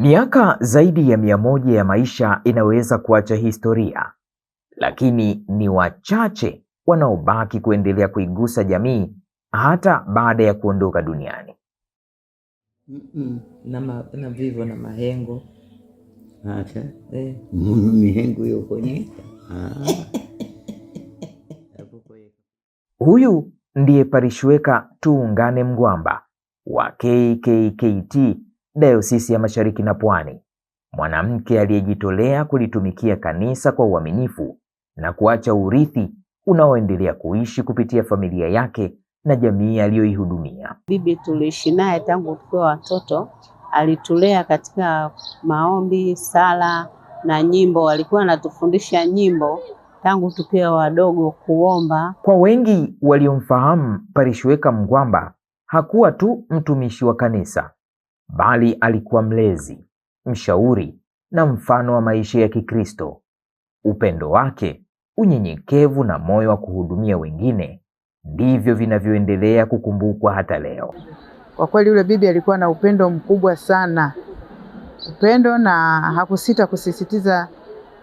Miaka zaidi ya 100 ya maisha inaweza kuacha historia, lakini ni wachache wanaobaki kuendelea kuigusa jamii hata baada ya kuondoka duniani. Na vivo na mahengo. Acha. Mihengo hiyo kwenye. Huyu ndiye parishweka Tuungane Mgwamba wa KKKT Dayosisi ya Mashariki na Pwani, mwanamke aliyejitolea kulitumikia kanisa kwa uaminifu na kuacha urithi unaoendelea kuishi kupitia familia yake na jamii aliyoihudumia. Bibi tuliishi naye tangu tukiwa watoto, alitulea katika maombi, sala na nyimbo. Alikuwa anatufundisha nyimbo tangu tukiwa wadogo, kuomba. Kwa wengi waliomfahamu, parishweka Mgwamba hakuwa tu mtumishi wa kanisa, bali alikuwa mlezi, mshauri na mfano wa maisha ya Kikristo. Upendo wake, unyenyekevu na moyo wa kuhudumia wengine ndivyo vinavyoendelea kukumbukwa hata leo. Kwa kweli yule bibi alikuwa na upendo mkubwa sana. Upendo, na hakusita kusisitiza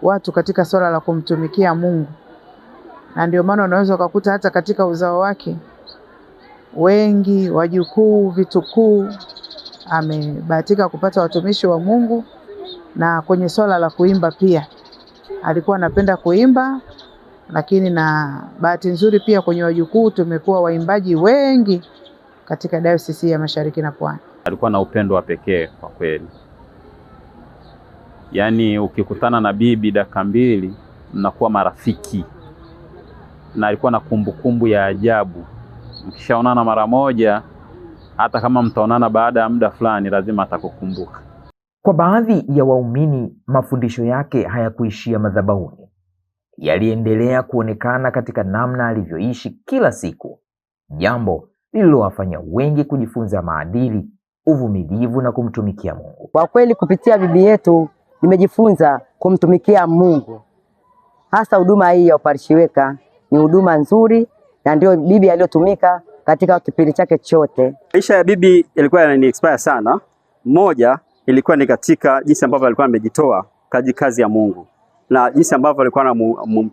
watu katika swala la kumtumikia Mungu. Na ndio maana unaweza kukuta hata katika uzao wake wengi, wajukuu, vitukuu, amebahatika kupata watumishi wa Mungu. Na kwenye swala la kuimba pia alikuwa anapenda kuimba, lakini na bahati nzuri pia kwenye wajukuu tumekuwa waimbaji wengi katika Dayosisi ya Mashariki na Pwani. Alikuwa na upendo wa pekee kwa kweli. Yaani ukikutana na bibi dakika 2 mnakuwa marafiki. Na alikuwa na kumbukumbu ya ajabu. Mkishaonana mara moja, hata kama mtaonana baada ya muda fulani, lazima atakukumbuka. Kwa baadhi ya waumini, mafundisho yake hayakuishia madhabahuni. Yaliendelea kuonekana katika namna alivyoishi kila siku, jambo lililowafanya wengi kujifunza maadili, uvumilivu na kumtumikia Mungu. Kwa kweli kupitia bibi yetu nimejifunza kumtumikia Mungu. Hasa huduma hii ya uparishweka ni huduma nzuri, na ndio bibi aliyotumika katika kipindi chake chote. Maisha ya bibi yalikuwa yanani-inspire sana. Moja ilikuwa ni katika jinsi ambavyo alikuwa amejitoa kazi ya Mungu, na jinsi ambavyo alikuwa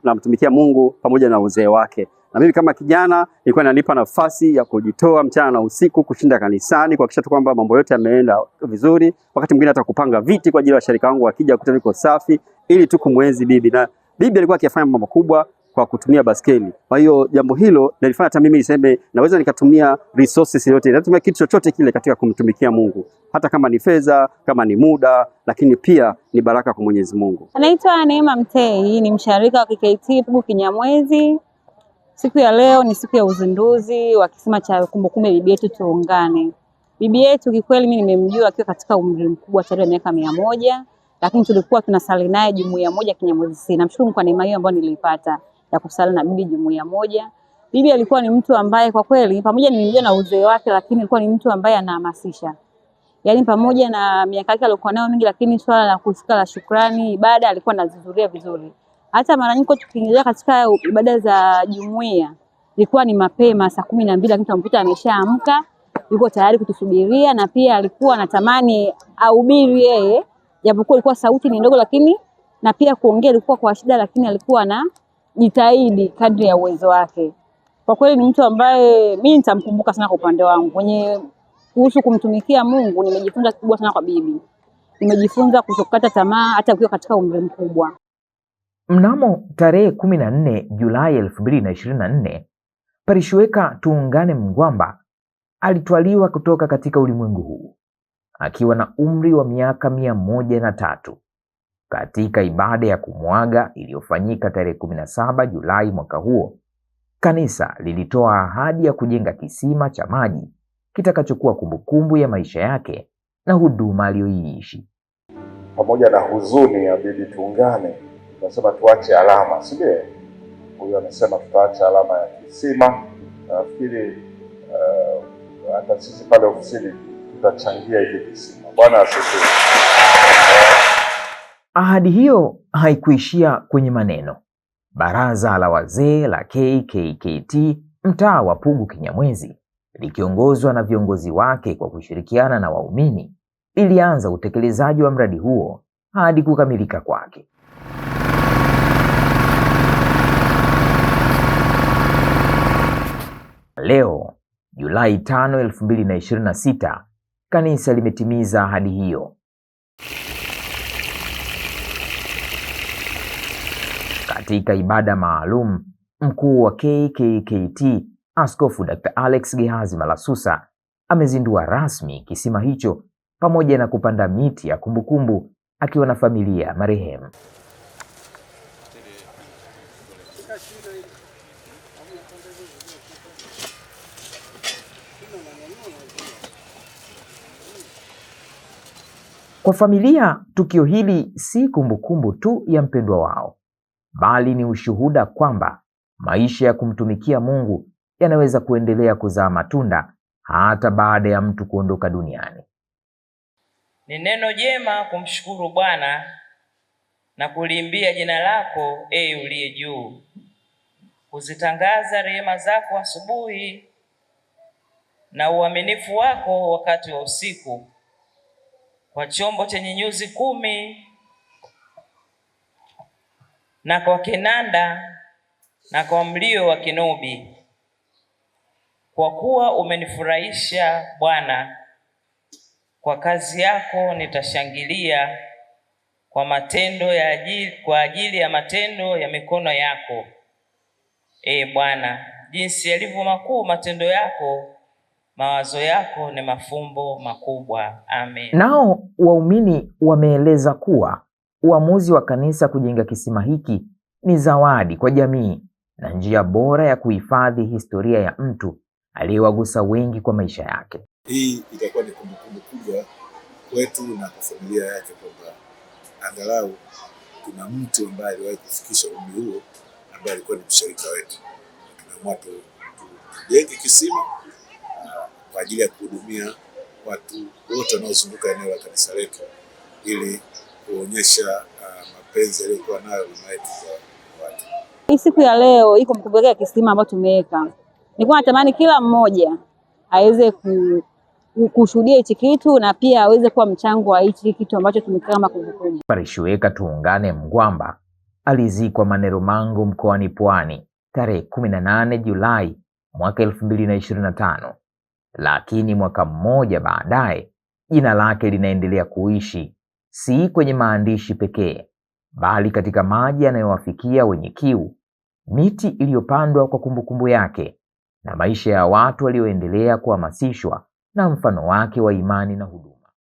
anamtumikia Mungu pamoja na uzee wake. Na mimi kama kijana ilikuwa inanipa nafasi ya kujitoa mchana na usiku, kushinda kanisani, kuhakikisha tu kwamba mambo yote yameenda vizuri. Wakati mwingine hata kupanga viti kwa ajili ya washirika wangu wakija kuta viko safi, ili tu kumwenzi bibi. Na bibi alikuwa akifanya mambo makubwa kwa kutumia baskeli. Kwa hiyo jambo hilo nilifanya hata mimi niseme naweza nikatumia resources yote, natumia kitu chochote kile katika kumtumikia Mungu, hata kama ni fedha, kama ni muda, lakini pia ni baraka kwa Mwenyezi Mungu. Anaitwa Neema Mtei, ni msharika wa KKKT Pugu Kinyamwezi. Siku ya leo ni siku ya uzinduzi wa kisima cha kumbukumbu bibi yetu Tuungane. Bibi yetu kikweli mimi nimemjua akiwa katika umri mkubwa tayari wa miaka 100, lakini tulikuwa tunasali naye jumuiya moja Kinyamwezi. Namshukuru kwa neema hiyo ambayo nilipata ya kusali na bibi jumuiya moja. Bibi alikuwa ni mtu ambaye kwa kweli pamoja nimemjua na uzee wake, lakini alikuwa ni mtu ambaye anahamasisha. Yaani pamoja na miaka yake alikuwa nayo mingi, lakini swala la kufika la shukrani, ibada alikuwa anazizuria vizuri. Hata mara nyingi tukiingia katika ibada za jumuiya, ilikuwa ni mapema saa 12, lakini tunamkuta ameshaamka, yuko tayari kutusubiria. Na pia alikuwa anatamani ahubiri yeye, japokuwa ilikuwa sauti ni ndogo, lakini na pia kuongea ilikuwa kwa shida, lakini alikuwa anajitahidi kadri ya uwezo wake. Kwa kweli ni mtu ambaye mimi nitamkumbuka sana kwa upande wangu. Kwenye kuhusu kumtumikia Mungu nimejifunza kikubwa sana kwa bibi. Nimejifunza kutokata tamaa hata ukiwa katika umri mkubwa. Mnamo tarehe 14 Julai 2024, parishweka Tuungane Mgwamba alitwaliwa kutoka katika ulimwengu huu akiwa na umri wa miaka 103. Katika ibada ya kumwaga iliyofanyika tarehe 17 Julai mwaka huo, kanisa lilitoa ahadi ya kujenga kisima cha maji kitakachokuwa kumbukumbu ya maisha yake na huduma aliyoiishi. Pamoja na huzuni ya bibi Tuungane, tunasema tuache alama, si ndio? Huyu amesema tutaacha alama ya kisima. Nafikiri hata sisi pale ofisini tutachangia hili kisima. Bwana asifiwe. Ahadi hiyo haikuishia kwenye maneno. Baraza la wazee la KKKT mtaa wa Pugu Kinyamwezi likiongozwa na viongozi wake kwa kushirikiana na waumini ilianza utekelezaji wa mradi huo hadi kukamilika kwake. Leo Julai 5, 2026, kanisa limetimiza ahadi hiyo. Katika ibada maalum, mkuu wa KKKT Askofu Dr. Alex Gehazi Malasusa amezindua rasmi kisima hicho pamoja na kupanda miti ya kumbukumbu akiwa na familia ya marehemu. Kwa familia, tukio hili si kumbukumbu tu ya mpendwa wao, bali ni ushuhuda kwamba maisha ya kumtumikia Mungu yanaweza kuendelea kuzaa matunda hata baada ya mtu kuondoka duniani. Ni neno jema kumshukuru Bwana na kuliimbia jina lako, uliye juu, kuzitangaza rehema zako asubuhi na uaminifu wako wakati wa usiku, kwa chombo chenye nyuzi 10 na kwa kinanda na kwa mlio wa kinubi. Kwa kuwa umenifurahisha Bwana, kwa kazi yako nitashangilia, kwa ajili ya matendo ya mikono yako. Bwana, jinsi yalivyo makuu matendo yako, mawazo yako ni mafumbo makubwa. Amen. Nao waumini wameeleza kuwa uamuzi wa kanisa kujenga kisima hiki ni zawadi kwa jamii na njia bora ya kuhifadhi historia ya mtu aliyewagusa wengi kwa maisha yake. Hii itakuwa ni kumbukumbu kubwa kwetu na kwa familia yake, kwamba angalau kuna mtu ambaye aliwahi kufikisha umri huo, ambaye alikuwa ni mshirika wetu. Tumeamua tujenge kisima kwa ajili ya kuhudumia watu wote wanaozunguka eneo la kanisa letu, ili kuonyesha mapenzi aliyokuwa nayo mama yetu kwa watu. Hii siku ya leo iko mkumbusho ya kisima ambacho tumeweka. Nilikuwa natamani kila mmoja aweze kushuhudia hichi kitu na pia aweze kuwa mchango wa hichi kitu ambacho tumekaa kama kumbukumbu. Parishweka Tuungane Mgwamba alizikwa Maneromango mkoani Pwani tarehe 18 Julai mwaka 2025, lakini mwaka mmoja baadaye jina lake linaendelea kuishi, si kwenye maandishi pekee, bali katika maji yanayowafikia wenye kiu, miti iliyopandwa kwa kumbukumbu yake na maisha ya watu walioendelea kuhamasishwa na mfano wake wa imani na huduma.